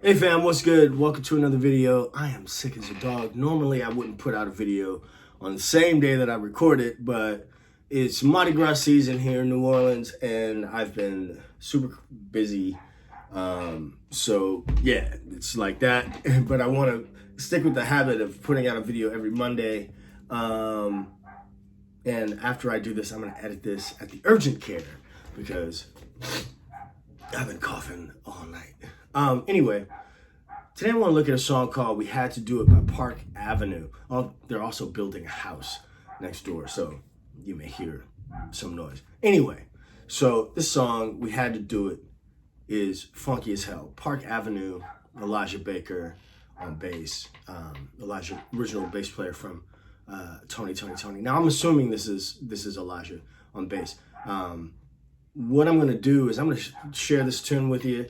Hey fam, what's good? Welcome to another video. I am sick as a dog. Normally I wouldn't put out a video on the same day that I record it, but it's Mardi Gras season here in New Orleans and I've been super busy. So yeah, it's like that. But I want to stick with the habit of putting out a video every Monday. And after I do this, I'm going to edit this at the urgent care because I've been coughing all night. Anyway, today I want to look at a song called We Had to Do It by Park Avenue. Oh, they're also building a house next door, so you may hear some noise. Anyway, so this song, We Had to Do It, is funky as hell. Park Avenue, Elijah Baker on bass. Elijah, original bass player from Tony. Now I'm assuming this is Elijah on bass. What I'm gonna do is I'm gonna share this tune with you.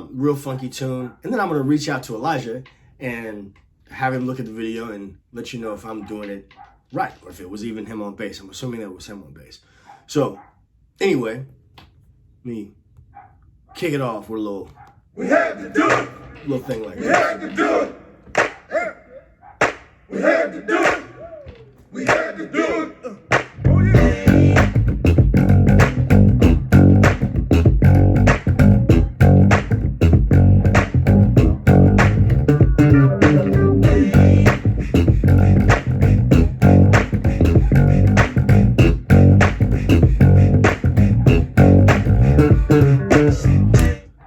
Real funky tune, and then I'm gonna reach out to Elijah and have him look at the video and let you know if I'm doing it right or if it was even him on bass. I'm assuming that it was him on bass. So anyway, me kick it off with a little We had to do it. Little thing like We this. had to do it. We had to do it. We had to do it. Oh yeah.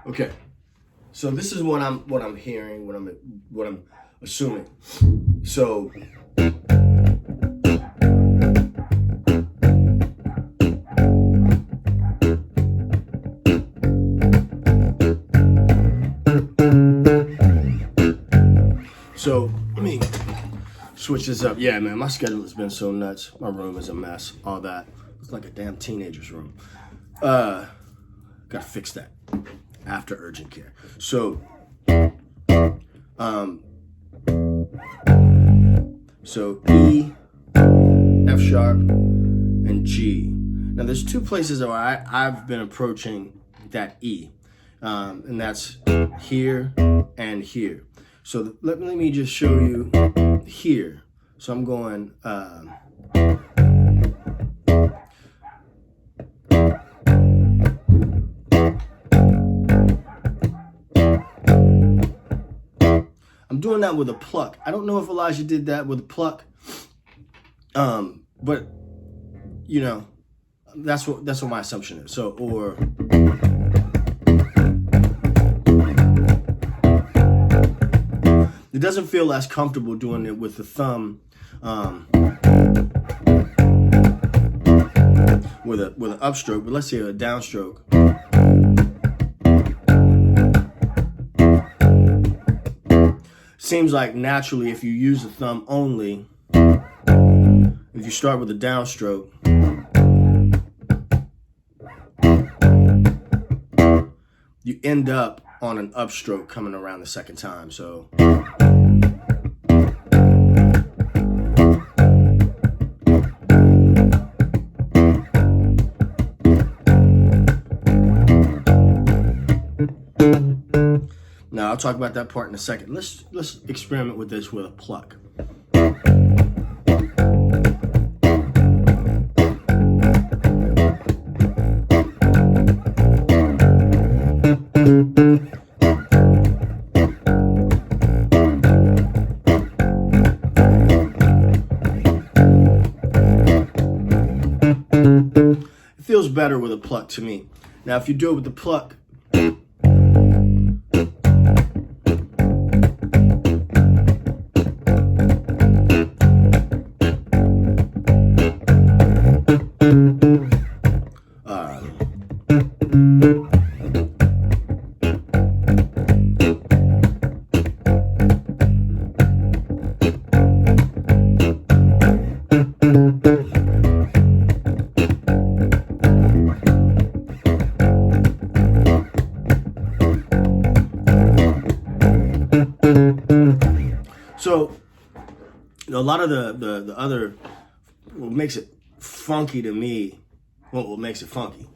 Okay, so this is what I'm hearing, what I'm assuming. So let me switch this up. Yeah, man, my schedule has been so nuts. My room is a mess. All that. It's like a damn teenager's room. Gotta fix that after urgent care. So, so E, F sharp, and G. Now there's two places where I've been approaching that E, and that's here and here. So let me just show you here. So I'm going, I'm doing that with a pluck. I don't know if Elijah did that with a pluck, but you know, that's what my assumption is. So, or it doesn't feel as comfortable doing it with the thumb, with an upstroke. But let's say a downstroke. Seems like naturally, if you use the thumb only, if you start with a downstroke, you end up on an upstroke coming around the second time. So now I'll talk about that part in a second. Let's experiment with this with a pluck. It feels better with a pluck to me. Now if you do it with the pluck, so a lot of the other, what makes it funky to me, what makes it funky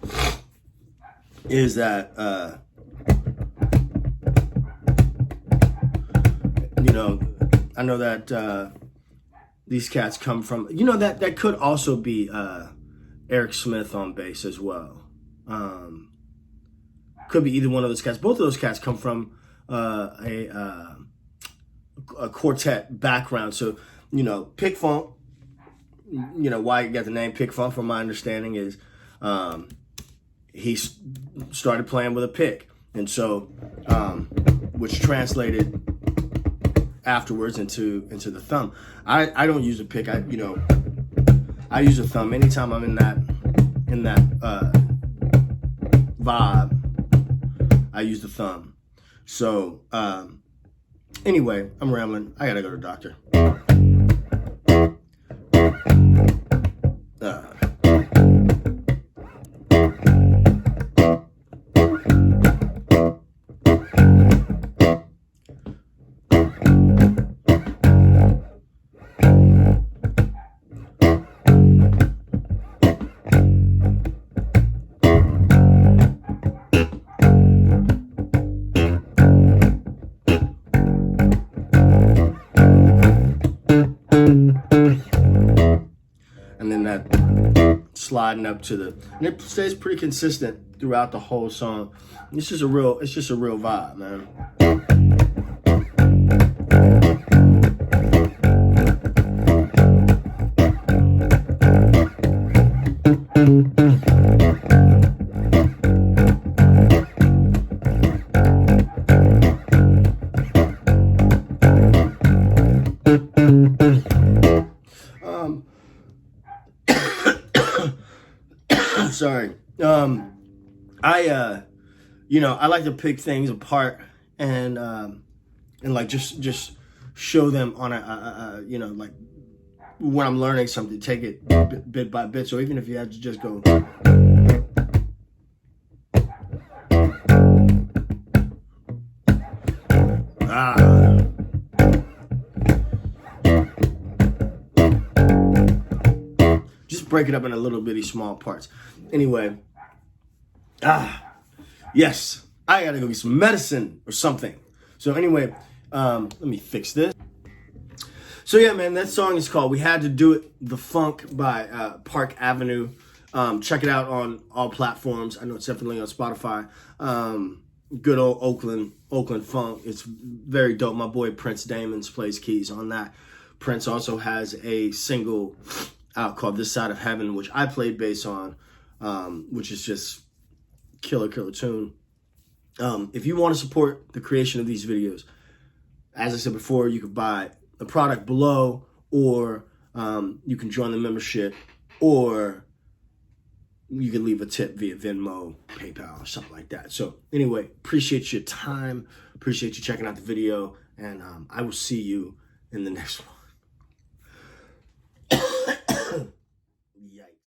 is that I know that these cats come from, that could also be Eric Smith on bass as well. Could be either one of those cats. Both of those cats come from a quartet background. So, Pick Funk, why you got the name Pick Funk, from my understanding, is he started playing with a pick. And so, which translated afterwards into the thumb. I don't use a pick. I use a thumb anytime I'm in that vibe. I use the thumb. So anyway, I'm rambling. I gotta go to the doctor. And then that sliding up to and it stays pretty consistent throughout the whole song. It's just a real vibe, man. Sorry. I like to pick things apart and like just show them on like when I'm learning something, take it bit by bit. So even if you have to just go. Just break it up in a little bitty small parts. Anyway, yes, I gotta go get some medicine or something. So anyway, let me fix this. So yeah, man, that song is called "We Had to Do It," The Funk by Park Avenue. Check it out on all platforms. I know it's definitely on Spotify. Good old Oakland funk. It's very dope. My boy Prince Damons plays keys on that. Prince also has a single out called "This Side of Heaven," which I played bass on, which is just killer tune. If you want to support the creation of these videos, as I said before, you could buy the product below, or you can join the membership, or you can leave a tip via Venmo, PayPal, or something like that. So anyway, appreciate your time, appreciate you checking out the video, and I will see you in the next one.